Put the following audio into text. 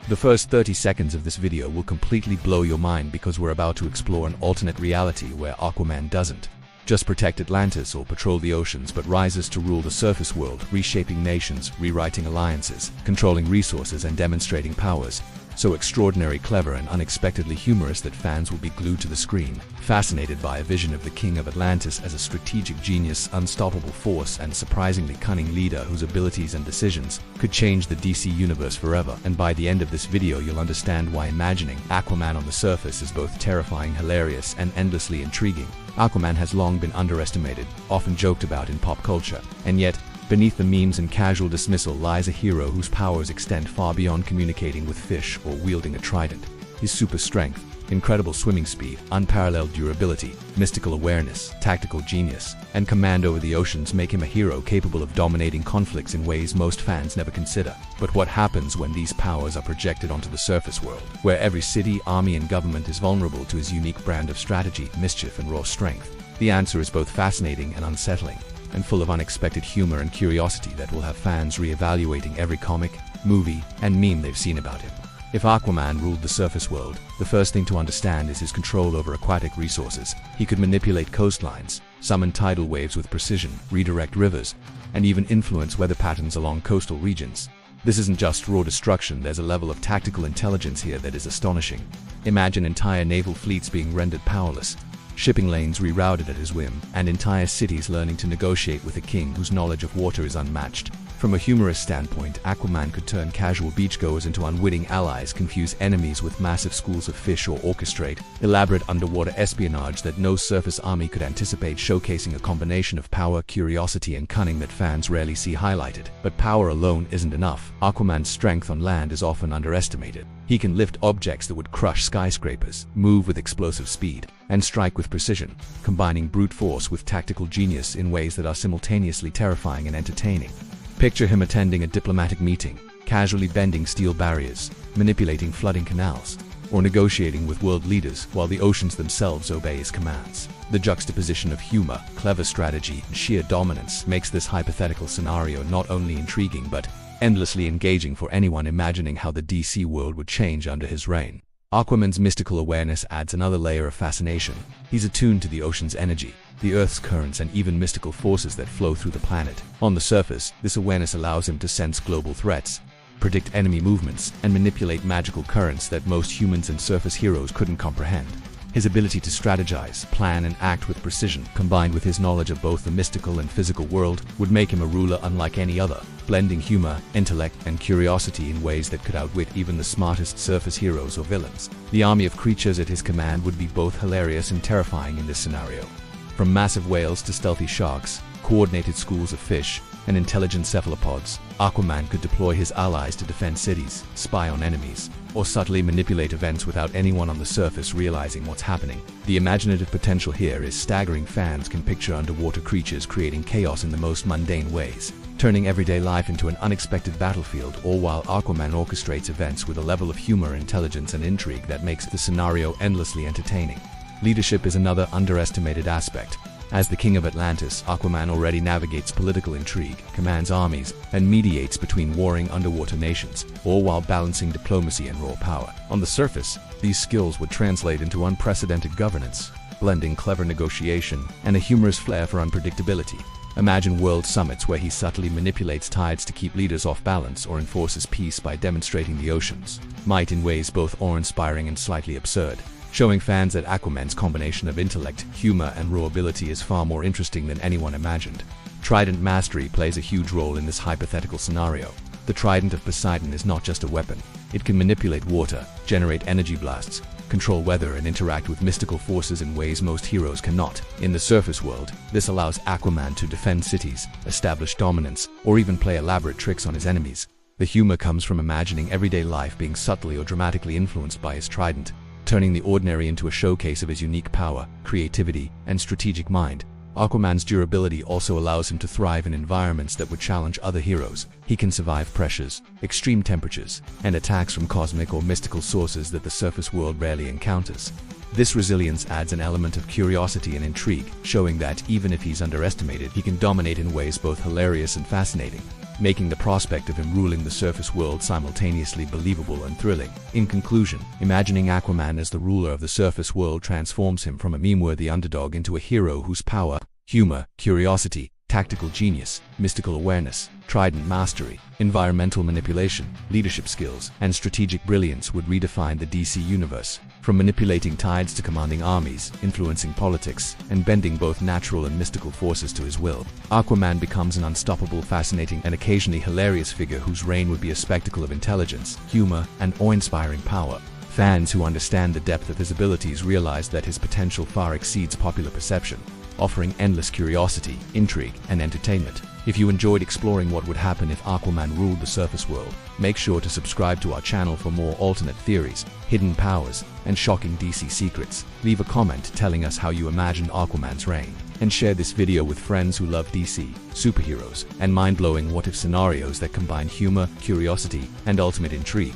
The first 30 seconds of this video will completely blow your mind because we're about to explore an alternate reality where Aquaman doesn't just protect Atlantis or patrol the oceans, but rises to rule the surface world, reshaping nations, rewriting alliances, controlling resources, and demonstrating powers so extraordinary, clever, and unexpectedly humorous that fans will be glued to the screen, fascinated by a vision of the King of Atlantis as a strategic genius, unstoppable force, and surprisingly cunning leader whose abilities and decisions could change the DC universe forever. And by the end of this video, you'll understand why imagining Aquaman on the surface is both terrifying, hilarious, and endlessly intriguing. Aquaman has long been underestimated, often joked about in pop culture, and yet, beneath the memes and casual dismissal lies a hero whose powers extend far beyond communicating with fish or wielding a trident. His super strength, incredible swimming speed, unparalleled durability, mystical awareness, tactical genius, and command over the oceans make him a hero capable of dominating conflicts in ways most fans never consider. But what happens when these powers are projected onto the surface world, where every city, army, and government is vulnerable to his unique brand of strategy, mischief, and raw strength? The answer is both fascinating and unsettling, and full of unexpected humor and curiosity that will have fans re-evaluating every comic, movie, and meme they've seen about him. If Aquaman ruled the surface world, the first thing to understand is his control over aquatic resources. He could manipulate coastlines, summon tidal waves with precision, redirect rivers, and even influence weather patterns along coastal regions. This isn't just raw destruction, there's a level of tactical intelligence here that is astonishing. Imagine entire naval fleets being rendered powerless, shipping lanes rerouted at his whim, and entire cities learning to negotiate with a king whose knowledge of water is unmatched. From a humorous standpoint, Aquaman could turn casual beachgoers into unwitting allies, confuse enemies with massive schools of fish, or orchestrate elaborate underwater espionage that no surface army could anticipate, showcasing a combination of power, curiosity, and cunning that fans rarely see highlighted. But power alone isn't enough. Aquaman's strength on land is often underestimated. He can lift objects that would crush skyscrapers, move with explosive speed, and strike with precision, combining brute force with tactical genius in ways that are simultaneously terrifying and entertaining. Picture him attending a diplomatic meeting, casually bending steel barriers, manipulating flooding canals, or negotiating with world leaders while the oceans themselves obey his commands. The juxtaposition of humor, clever strategy, and sheer dominance makes this hypothetical scenario not only intriguing but endlessly engaging for anyone imagining how the DC world would change under his reign. Aquaman's mystical awareness adds another layer of fascination. He's attuned to the ocean's energy, the Earth's currents, and even mystical forces that flow through the planet. On the surface, this awareness allows him to sense global threats, predict enemy movements, and manipulate magical currents that most humans and surface heroes couldn't comprehend. His ability to strategize, plan, and act with precision, combined with his knowledge of both the mystical and physical world, would make him a ruler unlike any other, blending humor, intellect, and curiosity in ways that could outwit even the smartest surface heroes or villains. The army of creatures at his command would be both hilarious and terrifying in this scenario. From massive whales to stealthy sharks, coordinated schools of fish, and intelligent cephalopods, Aquaman could deploy his allies to defend cities, spy on enemies, or subtly manipulate events without anyone on the surface realizing what's happening. The imaginative potential here is staggering. Fans can picture underwater creatures creating chaos in the most mundane ways, turning everyday life into an unexpected battlefield, all while Aquaman orchestrates events with a level of humor, intelligence, and intrigue that makes the scenario endlessly entertaining. Leadership is another underestimated aspect. As the King of Atlantis, Aquaman already navigates political intrigue, commands armies, and mediates between warring underwater nations, all while balancing diplomacy and raw power. On the surface, these skills would translate into unprecedented governance, blending clever negotiation and a humorous flair for unpredictability. Imagine world summits where he subtly manipulates tides to keep leaders off balance, or enforces peace by demonstrating the ocean's might in ways both awe-inspiring and slightly absurd, showing fans that Aquaman's combination of intellect, humor, and raw ability is far more interesting than anyone imagined. Trident mastery plays a huge role in this hypothetical scenario. The Trident of Poseidon is not just a weapon. It can manipulate water, generate energy blasts, control weather, and interact with mystical forces in ways most heroes cannot. In the surface world, this allows Aquaman to defend cities, establish dominance, or even play elaborate tricks on his enemies. The humor comes from imagining everyday life being subtly or dramatically influenced by his trident, turning the ordinary into a showcase of his unique power, creativity, and strategic mind. Aquaman's durability also allows him to thrive in environments that would challenge other heroes. He can survive pressures, extreme temperatures, and attacks from cosmic or mystical sources that the surface world rarely encounters. This resilience adds an element of curiosity and intrigue, showing that even if he's underestimated, he can dominate in ways both hilarious and fascinating. making the prospect of him ruling the surface world simultaneously believable and thrilling. In conclusion, imagining Aquaman as the ruler of the surface world transforms him from a meme-worthy underdog into a hero whose power, humor, curiosity, tactical genius, mystical awareness, Trident mastery, environmental manipulation, leadership skills, and strategic brilliance would redefine the DC universe. From manipulating tides to commanding armies, influencing politics, and bending both natural and mystical forces to his will, Aquaman becomes an unstoppable, fascinating, and occasionally hilarious figure whose reign would be a spectacle of intelligence, humor, and awe-inspiring power. Fans who understand the depth of his abilities realize that his potential far exceeds popular perception, offering endless curiosity, intrigue, and entertainment. If you enjoyed exploring what would happen if Aquaman ruled the surface world, make sure to subscribe to our channel for more alternate theories, hidden powers, and shocking DC secrets. Leave a comment telling us how you imagine Aquaman's reign, and share this video with friends who love DC, superheroes, and mind-blowing what-if scenarios that combine humor, curiosity, and ultimate intrigue.